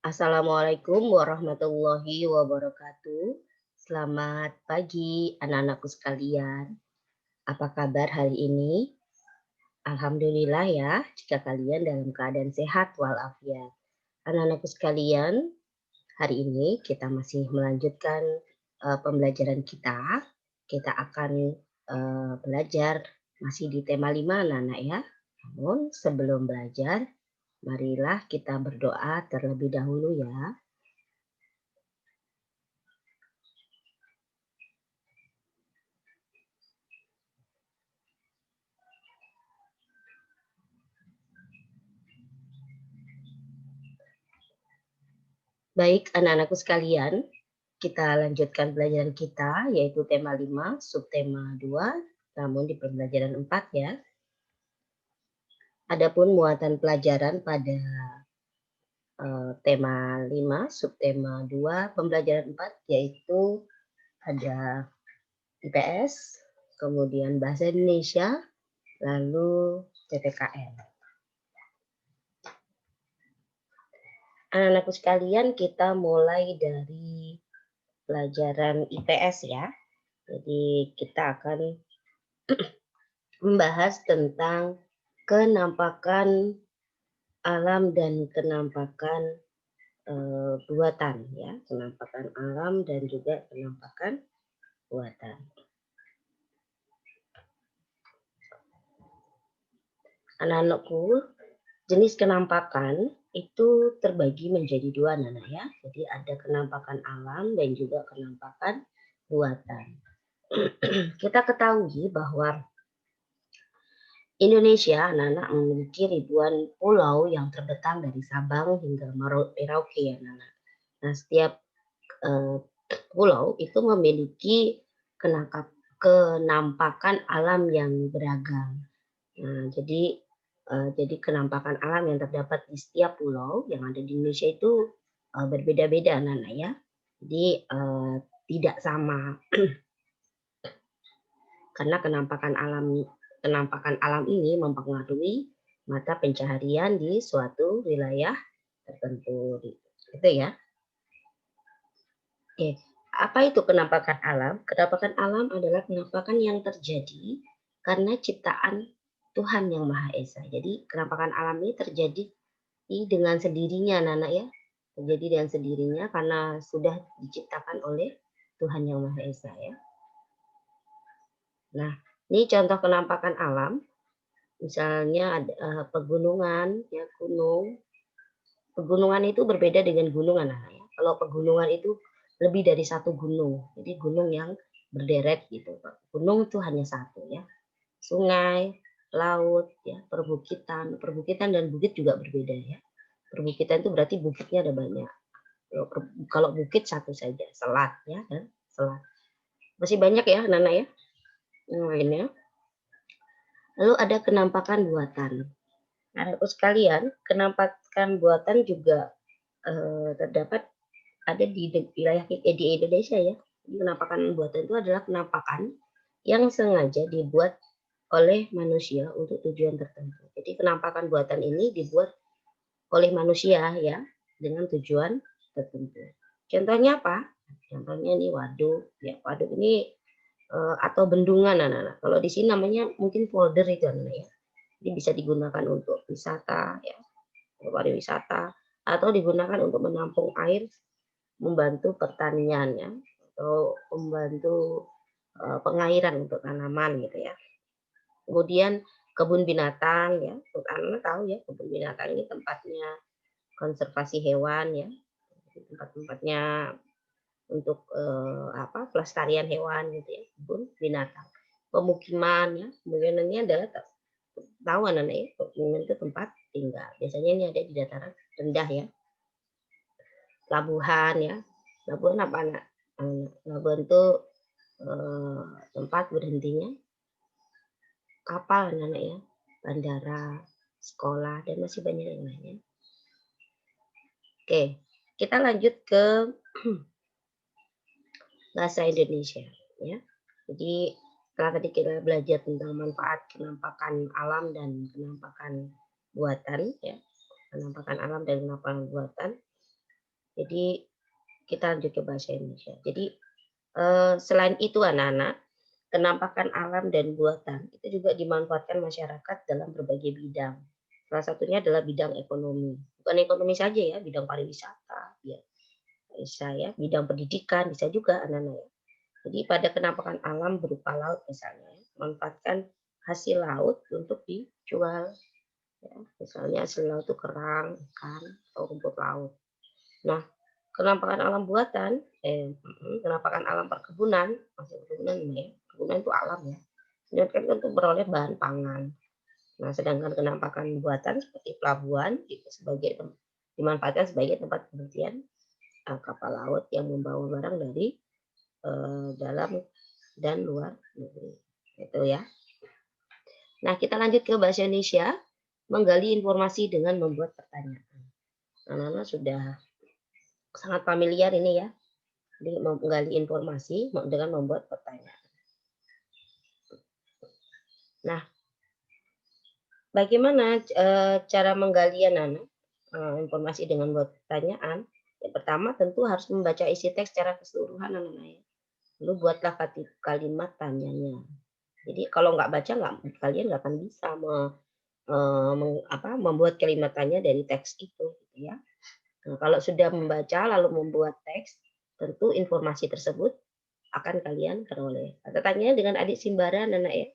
Assalamualaikum warahmatullahi wabarakatuh. Selamat pagi anak-anakku sekalian. Apa kabar hari ini? Alhamdulillah ya, jika kalian dalam keadaan sehat walafiat. Anak-anakku sekalian, hari ini kita masih melanjutkan pembelajaran kita. Kita akan belajar masih di tema 5 anak-anak ya. Namun sebelum belajar, marilah kita berdoa terlebih dahulu ya. Baik, anak-anakku sekalian, kita lanjutkan pelajaran kita, yaitu tema 5, subtema 2, namun di pembelajaran 4 ya. Adapun muatan pelajaran pada tema 5, subtema 2, pembelajaran 4, yaitu ada IPS, kemudian Bahasa Indonesia, lalu PPKN. Anak-anakku sekalian, kita mulai dari pelajaran IPS ya. Jadi kita akan membahas tentang kenampakan alam dan kenampakan buatan ya, penampakan alam dan juga penampakan buatan. Anak-anakku, jenis kenampakan itu terbagi menjadi dua anak-anak ya. Jadi ada kenampakan alam dan juga kenampakan buatan. Kita ketahui bahwa Indonesia anak-anak memiliki ribuan pulau yang terbentang dari Sabang hingga Merauke ya anak-anak. Nah, setiap pulau itu memiliki kenampakan alam yang beragam. Nah, jadi kenampakan alam yang terdapat di setiap pulau yang ada di Indonesia itu berbeda-beda anak-anak ya. Jadi tidak sama karena kenampakan alam ini mempengaruhi mata pencaharian di suatu wilayah tertentu. Gitu ya. Oke, apa itu kenampakan alam? Kenampakan alam adalah kenampakan yang terjadi karena ciptaan Tuhan Yang Maha Esa. Jadi kenampakan alam ini terjadi dengan sendirinya, anak-anak ya. Terjadi dengan sendirinya karena sudah diciptakan oleh Tuhan Yang Maha Esa ya. Nah, ini contoh kenampakan alam. Misalnya ada pegunungan, ya gunung. Pegunungan itu berbeda dengan gunung anak-anak ya. Kalau pegunungan itu lebih dari satu gunung. Jadi gunung yang berderet gitu. Gunung itu hanya satu ya. Sungai, laut, ya, perbukitan. Perbukitan dan bukit juga berbeda ya. Perbukitan itu berarti bukitnya ada banyak. Kalau bukit satu saja, selat ya kan, selat. Masih banyak ya anak-anak ya yang lainnya. Lalu ada kenampakan buatan. Anak-anakku sekalian, kenampakan buatan juga terdapat ada di wilayah di Indonesia ya. Penampakan buatan itu adalah penampakan yang sengaja dibuat oleh manusia untuk tujuan tertentu. Jadi penampakan buatan ini dibuat oleh manusia ya dengan tujuan tertentu. Contohnya apa? Contohnya ini waduk. Ya, waduk ini atau bendungan anak-anak. Kalau di sini namanya mungkin polder itu anak-anak ya. Ini bisa digunakan untuk wisata ya, pariwisata atau digunakan untuk menampung air membantu pertanian ya, atau membantu pengairan untuk tanaman gitu ya. Kemudian kebun binatang ya, anak-anak tahu ya kebun binatang ini tempatnya konservasi hewan ya, tempat-tempatnya untuk pelestarian hewan gitu ya, kebun binatang. Pemukiman ya, kemudian ini adalah tahu anak-anak ya, pemukiman itu tempat tinggal. Biasanya ini ada di dataran rendah ya. Pelabuhan ya, pelabuhan apa anak? Pelabuhan itu tempat berhentinya kapal anak-anak ya, bandara, sekolah, dan masih banyak yang lainnya. Oke, kita lanjut ke bahasa Indonesia ya. Jadi setelah tadi kita belajar tentang manfaat kenampakan alam dan kenampakan buatan ya, kenampakan alam dan kenampakan buatan. Jadi kita lanjut ke bahasa Indonesia. Jadi, selain itu anak-anak, kenampakan alam dan buatan itu juga dimanfaatkan masyarakat dalam berbagai bidang. Salah satunya adalah bidang ekonomi. Bukan ekonomi saja ya, bidang pariwisata, ya bisa ya, bidang pendidikan bisa juga anak-anak ya. Jadi pada kenampakan alam berupa laut misalnya, manfaatkan hasil laut untuk dijual ya. Misalnya hasil laut itu kerang, ikan, atau rumput laut. Nah, kenampakan alam buatan, kenampakan alam perkebunan, maksud perkebunan ini ya, perkebunan itu alam ya. Dan kan untuk beroleh bahan pangan. Nah, sedangkan kenampakan buatan seperti pelabuhan itu dimanfaatkan sebagai tempat penelitian kapal laut yang membawa barang dari dalam dan luar negeri. Itu ya. Nah, kita lanjut ke bahasa Indonesia, menggali informasi dengan membuat pertanyaan. Anak-anak sudah sangat familiar ini ya. Jadi menggali informasi dengan membuat pertanyaan. Nah, bagaimana cara menggali anak-anak informasi dengan membuat pertanyaan? Yang pertama tentu harus membaca isi teks secara keseluruhan anak-anak ya. Lalu buatlah kalimat tanyanya. Jadi kalau nggak baca kalian nggak akan bisa membuat kalimat tanya dari teks itu, gitu ya. Nah, kalau sudah membaca lalu membuat teks, tentu informasi tersebut akan kalian peroleh. Tata tanyanya dengan adik Simbara, anak ya.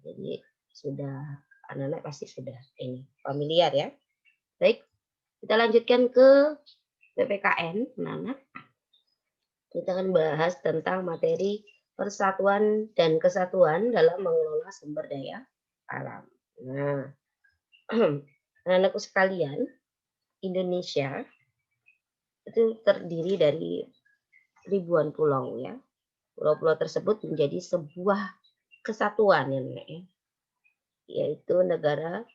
Jadi sudah anak-anak pasti sudah ini familiar ya. Baik, kita lanjutkan ke PPKN, anak-anak. Kita akan bahas tentang materi persatuan dan kesatuan dalam mengelola sumber daya alam. Nah, anak-anakku sekalian, Indonesia itu terdiri dari ribuan pulau ya. Pulau-pulau tersebut menjadi sebuah kesatuan ya, Nek, ya, yaitu Negara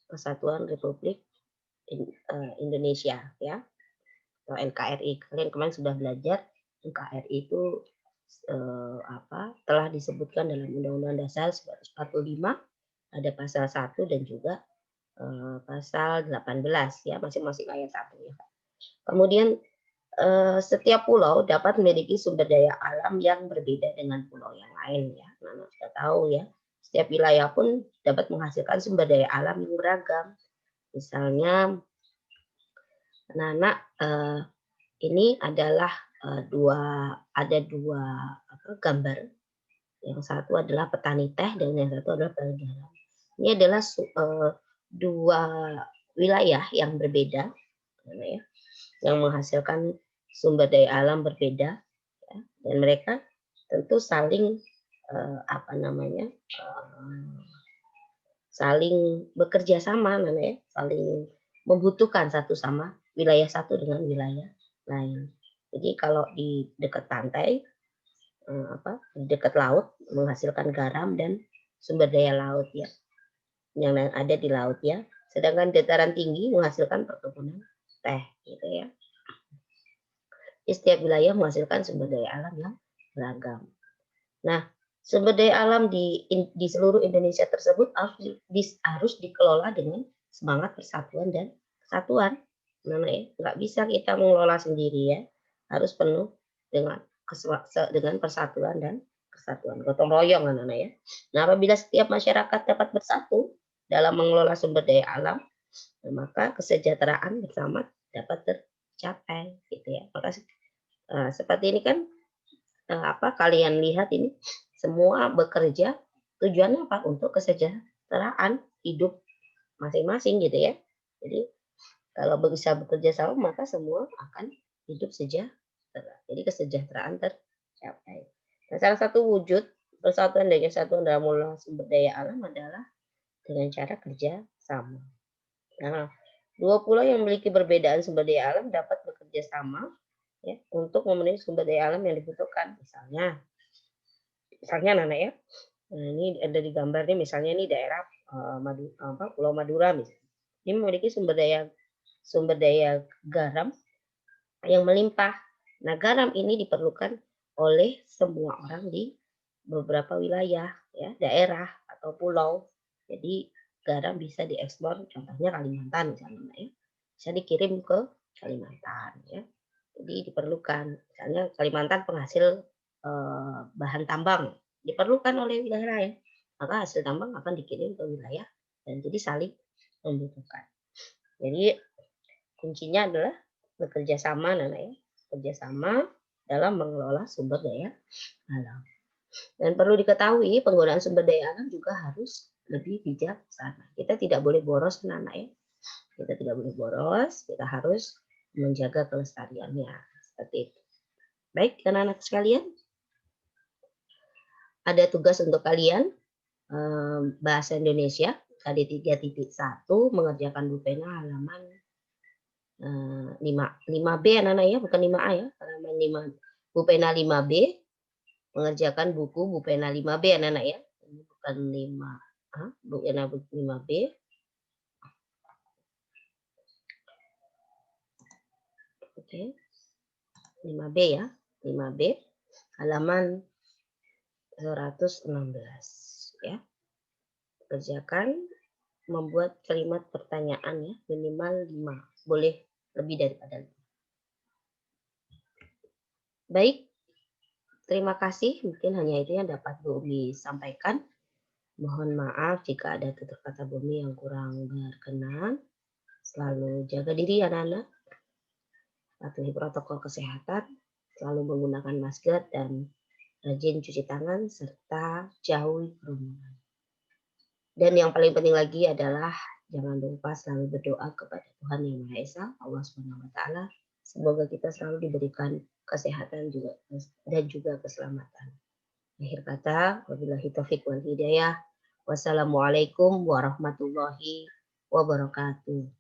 Kesatuan Republik Indonesia ya, atau NKRI. Kalian kemarin sudah belajar NKRI itu telah disebutkan dalam Undang-Undang Dasar 1945 ada pasal 1 dan juga pasal 18 ya, masing-masing ayat 1 ya. Kemudian setiap pulau dapat memiliki sumber daya alam yang berbeda dengan pulau yang lain ya. Nah, sudah tahu ya. Setiap wilayah pun dapat menghasilkan sumber daya alam yang beragam. Misalnya, anak-anak ini adalah ada dua gambar. Yang satu adalah petani teh dan yang satu adalah petani garam. Ini adalah dua wilayah yang berbeda, ya, yang menghasilkan sumber daya alam berbeda, ya, dan mereka tentu saling saling bekerja sama, ya, saling membutuhkan satu sama wilayah satu dengan wilayah lain. Jadi kalau di dekat pantai, di dekat laut menghasilkan garam dan sumber daya laut ya, yang ada di laut ya. Sedangkan dataran tinggi menghasilkan perkebunan teh, gitu ya. Di setiap wilayah menghasilkan sumber daya alam yang beragam. Nah, sumber daya alam di seluruh Indonesia tersebut harus dikelola dengan semangat persatuan dan kesatuan. Nah, ya, nggak bisa kita mengelola sendiri ya, harus penuh dengan persatuan dan kesatuan, gotong royong anak-anak ya. Nah, apabila setiap masyarakat dapat bersatu dalam mengelola sumber daya alam, maka kesejahteraan bersama dapat tercapai, gitu ya. Maka seperti ini kan kalian lihat ini semua bekerja tujuannya apa? Untuk kesejahteraan hidup masing-masing gitu ya. Jadi kalau bisa bekerja sama maka semua akan hidup sejahtera. Jadi kesejahteraan tercapai. Nah, salah satu wujud persatuan dan kesatuan dalam mengelola sumber daya alam adalah dengan cara kerja sama. Nah, dua pulau yang memiliki perbedaan sumber daya alam dapat bekerja sama ya untuk memenuhi sumber daya alam yang dibutuhkan. Misalnya Nana ya, nah ini ada di gambar nih misalnya ini daerah Pulau Madura misalnya. Ini memiliki sumber daya garam yang melimpah. Nah, garam ini diperlukan oleh semua orang di beberapa wilayah ya, daerah atau pulau. Jadi garam bisa diekspor contohnya Kalimantan misalnya ya. Bisa dikirim ke Kalimantan ya. Jadi diperlukan, misalnya Kalimantan penghasil, bahan tambang, diperlukan oleh wilayah lain, maka hasil tambang akan dikirim ke wilayah dan jadi saling membutuhkan. Jadi kuncinya adalah bekerja sama Nana ya, bekerja sama dalam mengelola sumber daya alam. Dan perlu diketahui penggunaan sumber daya alam juga harus lebih bijaksana. Kita tidak boleh boros Nana ya. Kita tidak boleh boros, kita harus menjaga kelestariannya, seperti itu. Baik, anak-anak sekalian, ada tugas untuk kalian, bahasa Indonesia KD 3.1 mengerjakan Bu Pena halaman 5B anak-anak ya, bukan 5A ya, halaman 5 Bu Pena 5B, mengerjakan buku Bu Pena 5B anak-anak ya. Ini bukan 5A, Bu Pena 5B. Oke. 5B ya, 5B halaman 116 ya. Kerjakan membuat kalimat pertanyaan ya, minimal 5, boleh lebih daripada 5. Baik, terima kasih. Mungkin hanya itu yang dapat Bu Umi sampaikan. Mohon maaf jika ada tutur kata Bu Umi yang kurang berkenan. Selalu jaga diri anak-anak, patuhi protokol kesehatan, selalu menggunakan masker dan rajin cuci tangan serta jauhi kerumunan. Dan yang paling penting lagi adalah jangan lupa selalu berdoa kepada Tuhan Yang Maha Esa, Allah Subhanahu wa taala. Semoga kita selalu diberikan kesehatan juga dan juga keselamatan. Akhir kata, wabillahi taufik wal hidayah. Wassalamualaikum warahmatullahi wabarakatuh.